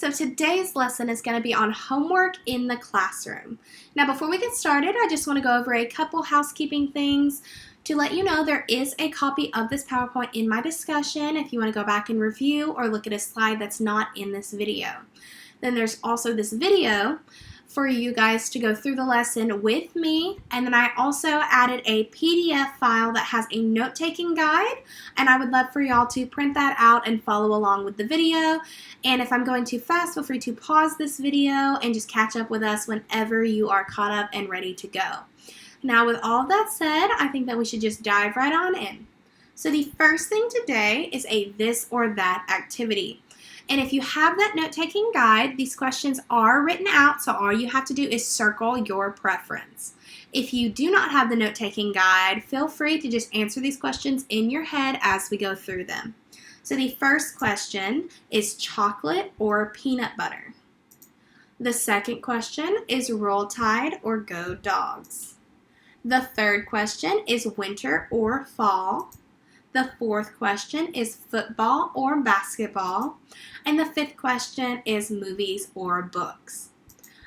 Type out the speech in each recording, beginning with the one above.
so today's lesson is going to be on homework in the classroom. Now, before we get started, I just want to go over a couple housekeeping things to let you know there is a copy of this PowerPoint in my discussion if you want to go back and review or look at a slide that's not in this video. Then there's also this video for you guys to go through the lesson with me, and then I also added a PDF file that has a note-taking guide, and I would love for y'all to print that out and follow along with the video. And if I'm going too fast, feel free to pause this video and just catch up with us whenever you are caught up and ready to go. Now, with all of that said, I think that we should just dive right on in. So the first thing today is a this or that activity. And if you have that note-taking guide, these questions are written out, so all you have to do is circle your preference. If you do not have the note-taking guide, feel free to just answer these questions in your head as we go through them. So the first question is chocolate or peanut butter. The second question is Roll Tide or Go Dogs. The third question is winter or fall. The fourth question is football or basketball. And the fifth question is movies or books.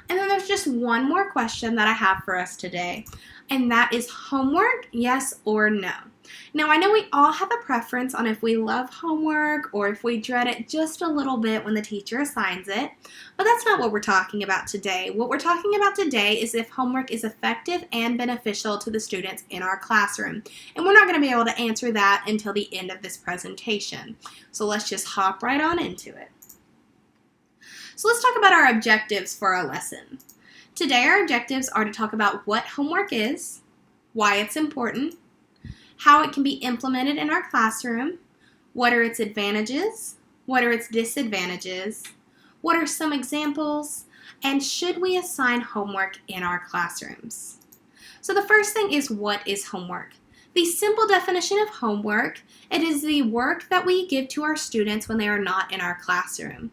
And then there's just one more question that I have for us today, and that is homework, yes or no. Now, I know we all have a preference on if we love homework or if we dread it just a little bit when the teacher assigns it, but that's not what we're talking about today. What we're talking about today is if homework is effective and beneficial to the students in our classroom, and we're not going to be able to answer that until the end of this presentation. So let's just hop right on into it. So let's talk about our objectives for our lesson. Today, our objectives are to talk about what homework is, why it's important, how it can be implemented in our classroom, what are its advantages, what are its disadvantages, what are some examples, and should we assign homework in our classrooms? So the first thing is, what is homework? The simple definition of homework, it is the work that we give to our students when they are not in our classroom.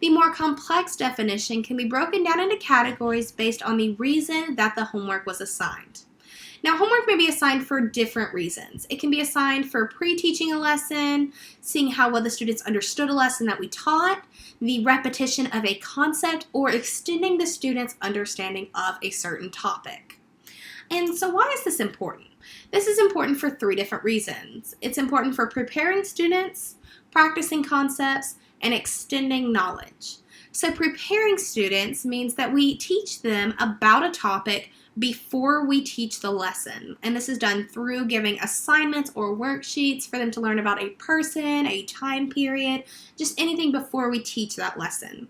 The more complex definition can be broken down into categories based on the reason that the homework was assigned. Now, homework may be assigned for different reasons. It can be assigned for pre-teaching a lesson, seeing how well the students understood a lesson that we taught, the repetition of a concept, or extending the students' understanding of a certain topic. And so why is this important? This is important for three different reasons. It's important for preparing students, practicing concepts, and extending knowledge. So preparing students means that we teach them about a topic before we teach the lesson. And this is done through giving assignments or worksheets for them to learn about a person, a time period, just anything before we teach that lesson.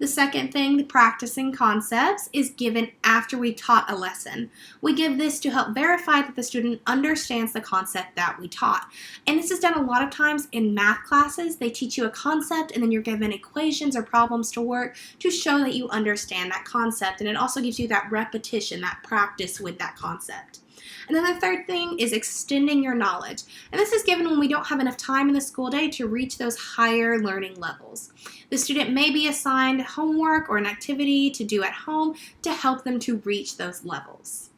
The second thing, the practicing concepts, is given after we taught a lesson. We give this to help verify that the student understands the concept that we taught. And this is done a lot of times in math classes. They teach you a concept and then you're given equations or problems to work to show that you understand that concept. And it also gives you that repetition, that practice with that concept. And then the third thing is extending your knowledge. And this is given when we don't have enough time in the school day to reach those higher learning levels. The student may be assigned homework or an activity to do at home to help them to reach those levels.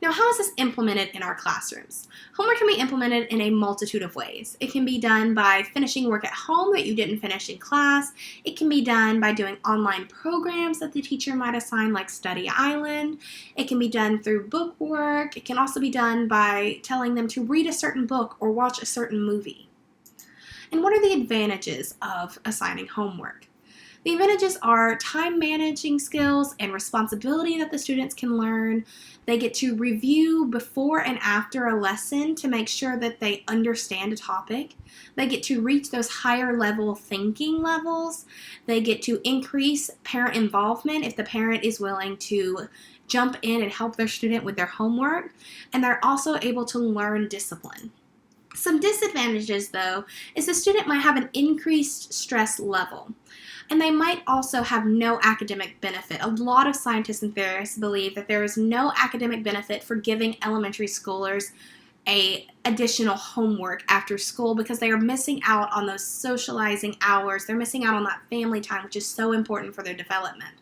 Now, how is this implemented in our classrooms? Homework can be implemented in a multitude of ways. It can be done by finishing work at home that you didn't finish in class. It can be done by doing online programs that the teacher might assign, like Study Island. It can be done through book work. It can also be done by telling them to read a certain book or watch a certain movie. And what are the advantages of assigning homework? The advantages are time managing skills and responsibility that the students can learn. They get to review before and after a lesson to make sure that they understand a topic. They get to reach those higher level thinking levels. They get to increase parent involvement if the parent is willing to jump in and help their student with their homework. And they're also able to learn discipline. Some disadvantages, though, is the student might have an increased stress level, and they might also have no academic benefit. A lot of scientists and theorists believe that there is no academic benefit for giving elementary schoolers additional homework after school because they are missing out on those socializing hours. They're missing out on that family time, which is so important for their development.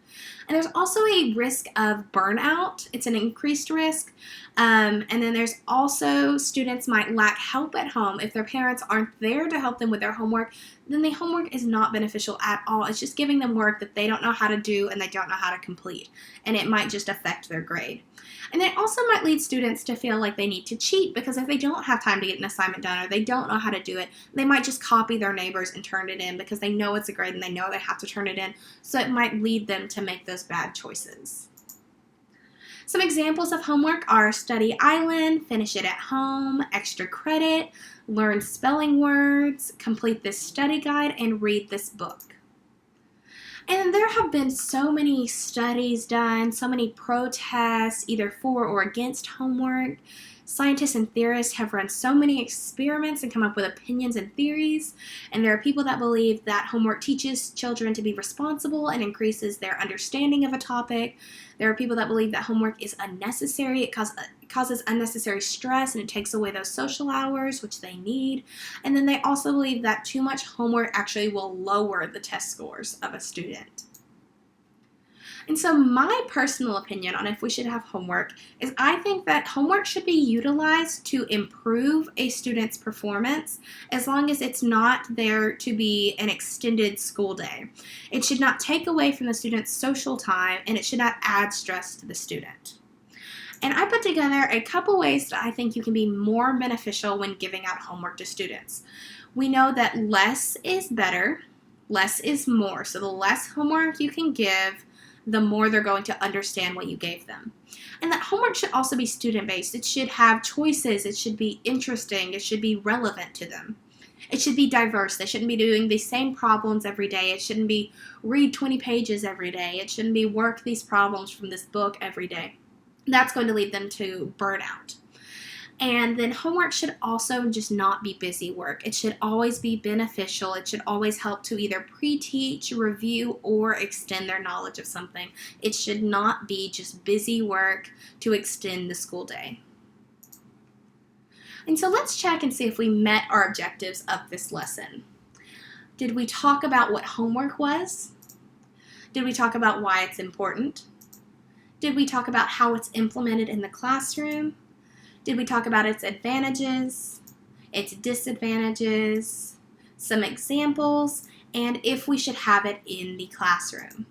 And there's also a risk of burnout. It's an increased risk. And then there's also students might lack help at home. If their parents aren't there to help them with their homework, then the homework is not beneficial at all. It's just giving them work that they don't know how to do and they don't know how to complete. And it might just affect their grade. And it also might lead students to feel like they need to cheat, because if they don't have time to get an assignment done or they don't know how to do it, they might just copy their neighbors and turn it in because they know it's a grade and they know they have to turn it in. So it might lead them to make those bad choices. Some examples of homework are Study Island, Finish It at Home, Extra Credit, Learn Spelling Words, Complete this study guide, and Read this book. And there have been so many studies done, so many protests, either for or against homework. Scientists and theorists have run so many experiments and come up with opinions and theories. And there are people that believe that homework teaches children to be responsible and increases their understanding of a topic. There are people that believe that homework is unnecessary. It causes unnecessary stress and it takes away those social hours, which they need. And then they also believe that too much homework actually will lower the test scores of a student. And so my personal opinion on if we should have homework is I think that homework should be utilized to improve a student's performance as long as it's not there to be an extended school day. It should not take away from the student's social time, and it should not add stress to the student. And I put together a couple ways that I think you can be more beneficial when giving out homework to students. We know that less is better, less is more. So the less homework you can give, the more they're going to understand what you gave them. And that homework should also be student-based. It should have choices. It should be interesting. It should be relevant to them. It should be diverse. They shouldn't be doing the same problems every day. It shouldn't be read 20 pages every day. It shouldn't be work these problems from this book every day. That's going to lead them to burnout. And then homework should also just not be busy work. It should always be beneficial. It should always help to either pre-teach, review, or extend their knowledge of something. It should not be just busy work to extend the school day. And so let's check and see if we met our objectives of this lesson. Did we talk about what homework was? Did we talk about why it's important? Did we talk about how it's implemented in the classroom? Did we talk about its advantages, its disadvantages, some examples, and if we should have it in the classroom?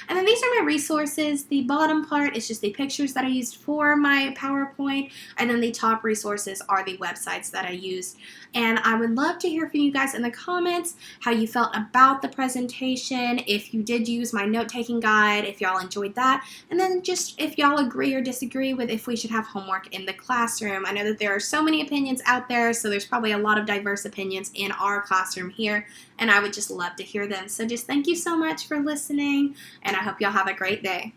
And then these are my resources. The bottom part is just the pictures that I used for my PowerPoint, and then the top resources are the websites that I used. And I would love to hear from you guys in the comments how you felt about the presentation, if you did use my note-taking guide, if y'all enjoyed that, and then just if y'all agree or disagree with if we should have homework in the classroom. I know that there are so many opinions out there, so there's probably a lot of diverse opinions in our classroom here, and I would just love to hear them. So just thank you so much for listening, and I hope y'all have a great day.